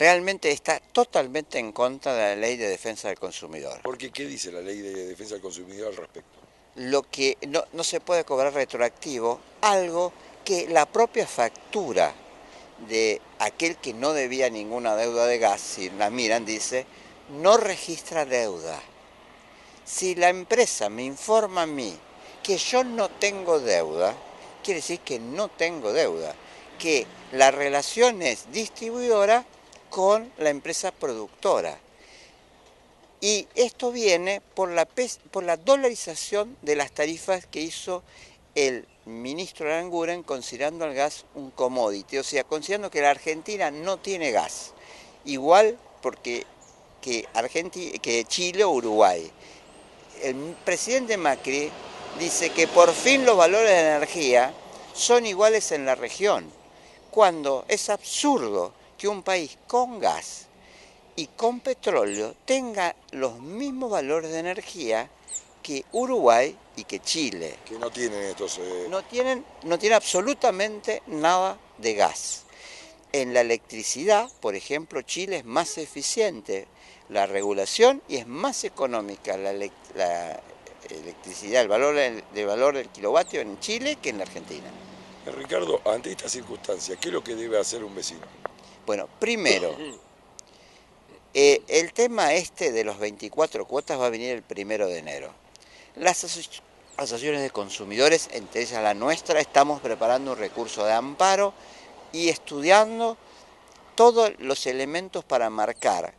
realmente está totalmente en contra de la Ley de Defensa del Consumidor. Porque, ¿qué dice la Ley de Defensa del Consumidor al respecto? Lo que no se puede cobrar retroactivo, algo que la propia factura de aquel que no debía ninguna deuda de gas, si la miran, dice, no registra deuda. Si la empresa me informa a mí que yo no tengo deuda, quiere decir que no tengo deuda, que la relación es distribuidora con la empresa productora. Y esto viene por la dolarización de las tarifas que hizo el ministro Aranguren considerando al gas un commodity, o sea, considerando que la Argentina no tiene gas, igual que Chile o Uruguay. El presidente Macri dice que por fin los valores de energía son iguales en la región, cuando es absurdo que un país con gas y con petróleo tenga los mismos valores de energía que Uruguay y que Chile. Que no tienen estos... No tienen absolutamente nada de gas. En la electricidad, por ejemplo, Chile es más eficiente la regulación y es más económica la electricidad, el valor del kilovatio en Chile que en la Argentina. Ricardo, ante esta circunstancia, ¿qué es lo que debe hacer un vecino? Bueno, primero, el tema de los 24 cuotas va a venir el 1 de enero. Las asociaciones de consumidores, entre ellas la nuestra, estamos preparando un recurso de amparo y estudiando todos los elementos para marcar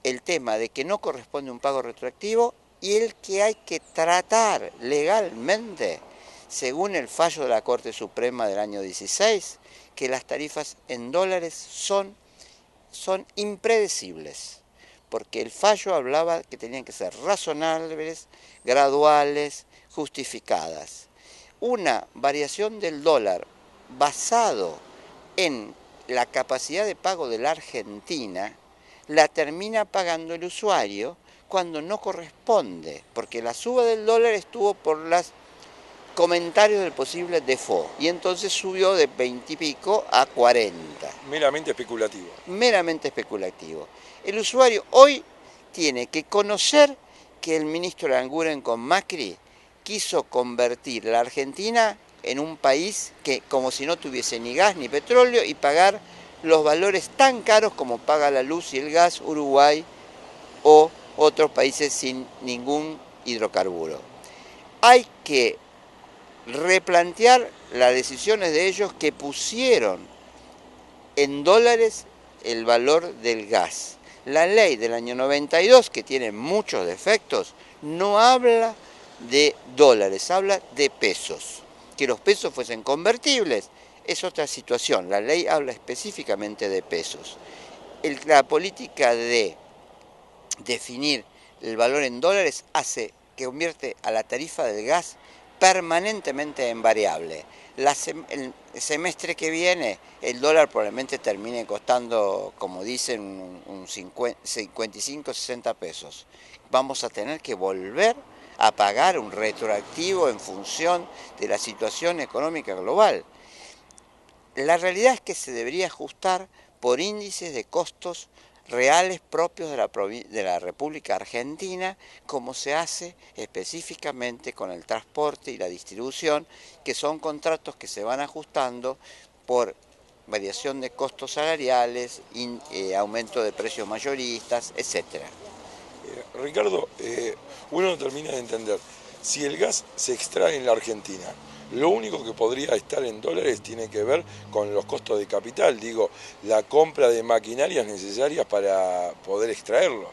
el tema de que no corresponde un pago retroactivo y el que hay que tratar legalmente, según el fallo de la Corte Suprema del año 16, que las tarifas en dólares son impredecibles, porque el fallo hablaba que tenían que ser razonables, graduales, justificadas. Una variación del dólar basado en la capacidad de pago de la Argentina la termina pagando el usuario cuando no corresponde, porque la suba del dólar estuvo por los comentarios del posible default y entonces subió de 20 y pico a 40. Meramente especulativo. Meramente especulativo. El usuario hoy tiene que conocer que el ministro Aranguren con Macri quiso convertir la Argentina en un país que como si no tuviese ni gas ni petróleo y pagar los valores tan caros como paga la luz y el gas Uruguay o otros países sin ningún hidrocarburo. Hay que replantear las decisiones de ellos que pusieron en dólares el valor del gas. La ley del año 92, que tiene muchos defectos, no habla de dólares, habla de pesos. Que los pesos fuesen convertibles es otra situación, la ley habla específicamente de pesos. La política de definir el valor en dólares que convierte a la tarifa del gas permanentemente en variable. El semestre que viene el dólar probablemente termine costando, como dicen, 55, 60 pesos. Vamos a tener que volver a pagar un retroactivo en función de la situación económica global. La realidad es que se debería ajustar por índices de costos reales propios de la República Argentina, como se hace específicamente con el transporte y la distribución, que son contratos que se van ajustando por variación de costos salariales, aumento de precios mayoristas, etc. Ricardo, uno no termina de entender, si el gas se extrae en la Argentina, lo único que podría estar en dólares tiene que ver con los costos de capital, digo, la compra de maquinarias necesarias para poder extraerlo.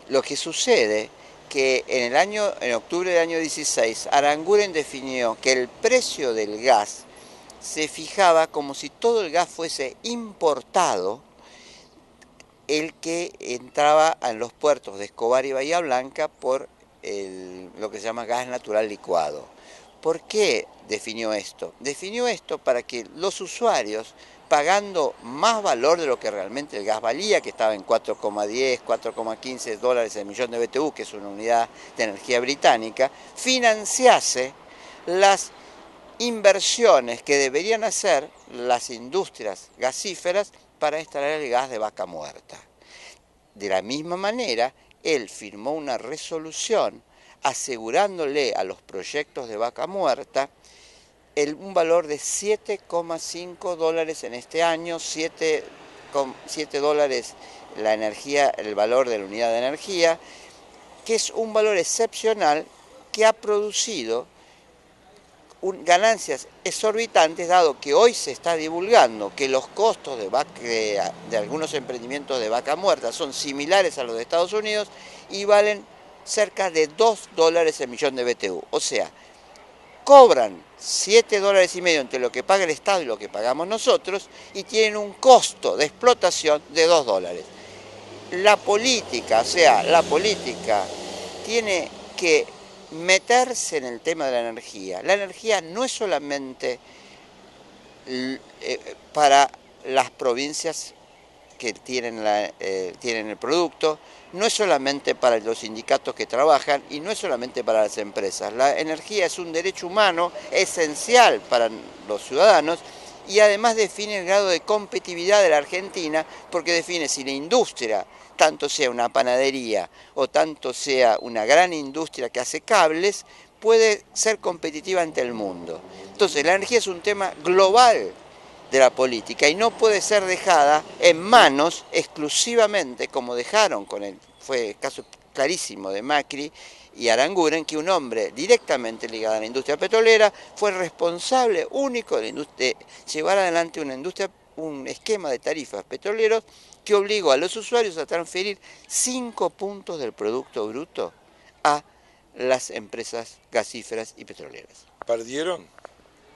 Lo que sucede que en octubre del año 16, Aranguren definió que el precio del gas se fijaba como si todo el gas fuese importado, el que entraba en los puertos de Escobar y Bahía Blanca por lo que se llama gas natural licuado. ¿Por qué definió esto? Definió esto para que los usuarios, pagando más valor de lo que realmente el gas valía, que estaba en 4,10, 4,15 dólares el millón de BTU, que es una unidad de energía británica, financiase las inversiones que deberían hacer las industrias gasíferas para extraer el gas de Vaca Muerta. De la misma manera, él firmó una resolución asegurándole a los proyectos de Vaca Muerta un valor de 7,5 dólares en este año, 7 dólares la energía, el valor de la unidad de energía, que es un valor excepcional que ha producido ganancias exorbitantes, dado que hoy se está divulgando que los costos de algunos emprendimientos de Vaca Muerta son similares a los de Estados Unidos y valen cerca de 2 dólares el millón de BTU. O sea, cobran 7 dólares y medio entre lo que paga el Estado y lo que pagamos nosotros y tienen un costo de explotación de 2 dólares. La política, tiene que meterse en el tema de la energía. La energía no es solamente para las provincias que tienen el producto, no es solamente para los sindicatos que trabajan y no es solamente para las empresas. La energía es un derecho humano esencial para los ciudadanos y además define el grado de competitividad de la Argentina porque define si la industria, tanto sea una panadería o tanto sea una gran industria que hace cables, puede ser competitiva ante el mundo. Entonces la energía es un tema global de la política y no puede ser dejada en manos exclusivamente, como dejaron fue el caso clarísimo de Macri y Aranguren, que un hombre directamente ligado a la industria petrolera fue responsable único de llevar adelante un esquema de tarifas petroleros que obligó a los usuarios a transferir 5 puntos del Producto Bruto a las empresas gasíferas y petroleras. ¿Perdieron?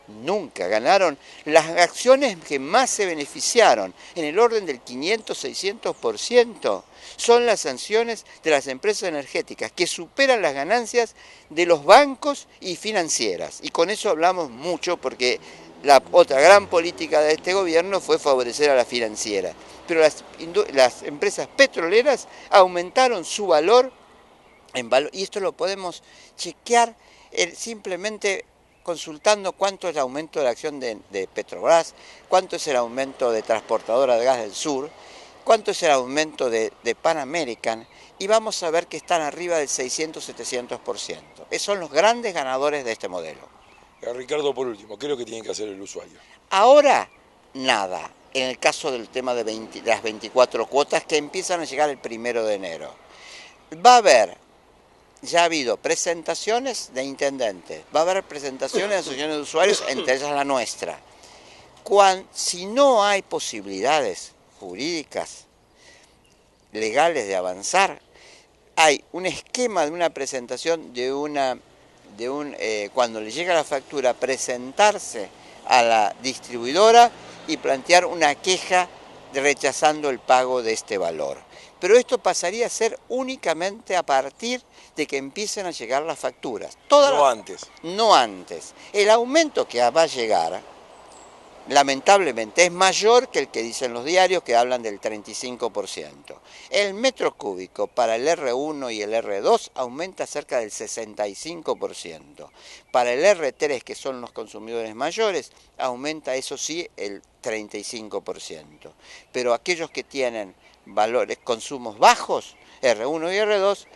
Nunca ganaron. Las acciones que más se beneficiaron, en el orden del 500-600%, son las sanciones de las empresas energéticas, que superan las ganancias de los bancos y financieras. Y con eso hablamos mucho porque la otra gran política de este gobierno fue favorecer a la financiera. Pero las empresas petroleras aumentaron su valor, y esto lo podemos chequear simplemente consultando cuánto es el aumento de la acción de Petrobras, cuánto es el aumento de Transportadora de Gas del Sur, cuánto es el aumento de Pan American, y vamos a ver que están arriba del 600-700%. Esos son los grandes ganadores de este modelo. Ricardo, por último, ¿qué es lo que tiene que hacer el usuario? Ahora, nada, en el caso del tema de las 24 cuotas que empiezan a llegar el 1 de enero. Va a haber, ya ha habido presentaciones de intendentes, va a haber presentaciones de asociaciones de usuarios, entre ellas la nuestra. Si no hay posibilidades jurídicas, legales de avanzar, hay un esquema de una presentación cuando le llega la factura, presentarse a la distribuidora y plantear una queja rechazando el pago de este valor. Pero esto pasaría a ser únicamente a partir de que empiecen a llegar las facturas. No antes. No antes. El aumento que va a llegar, lamentablemente, es mayor que el que dicen los diarios, que hablan del 35%. El metro cúbico para el R1 y el R2 aumenta cerca del 65%. Para el R3, que son los consumidores mayores, aumenta, eso sí, el 35%. Pero aquellos que tienen consumos bajos, R1 y R2,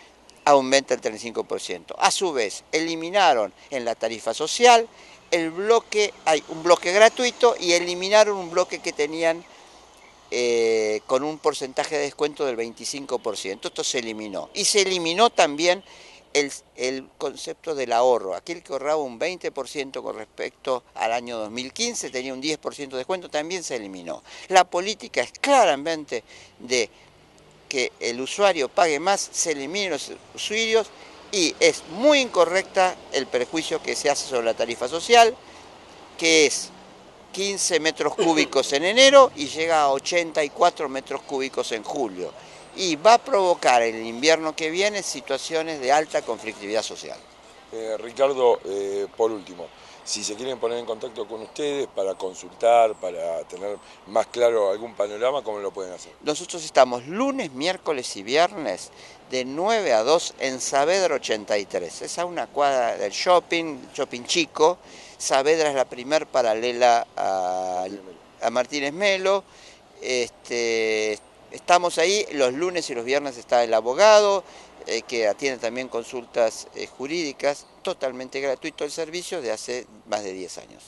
aumenta el 35%. A su vez, eliminaron en la tarifa social hay un bloque gratuito y eliminaron un bloque que tenían con un porcentaje de descuento del 25%. Esto se eliminó. Y se eliminó también el concepto del ahorro. Aquel que ahorraba un 20% con respecto al año 2015, tenía un 10% de descuento, también se eliminó. La política es claramente de que el usuario pague más, se eliminen los subsidios, y es muy incorrecta el perjuicio que se hace sobre la tarifa social, que es 15 metros cúbicos en enero y llega a 84 metros cúbicos en julio. Y va a provocar en el invierno que viene situaciones de alta conflictividad social. Ricardo, por último, si se quieren poner en contacto con ustedes para consultar, para tener más claro algún panorama, ¿cómo lo pueden hacer? Nosotros estamos lunes, miércoles y viernes de 9 a 2 en Saavedra 83. Es a una cuadra del shopping chico. Saavedra es la primer paralela a Martínez Melo. Estamos ahí, los lunes y los viernes está el abogado, que atiende también consultas jurídicas, totalmente gratuito el servicio de hace más de 10 años.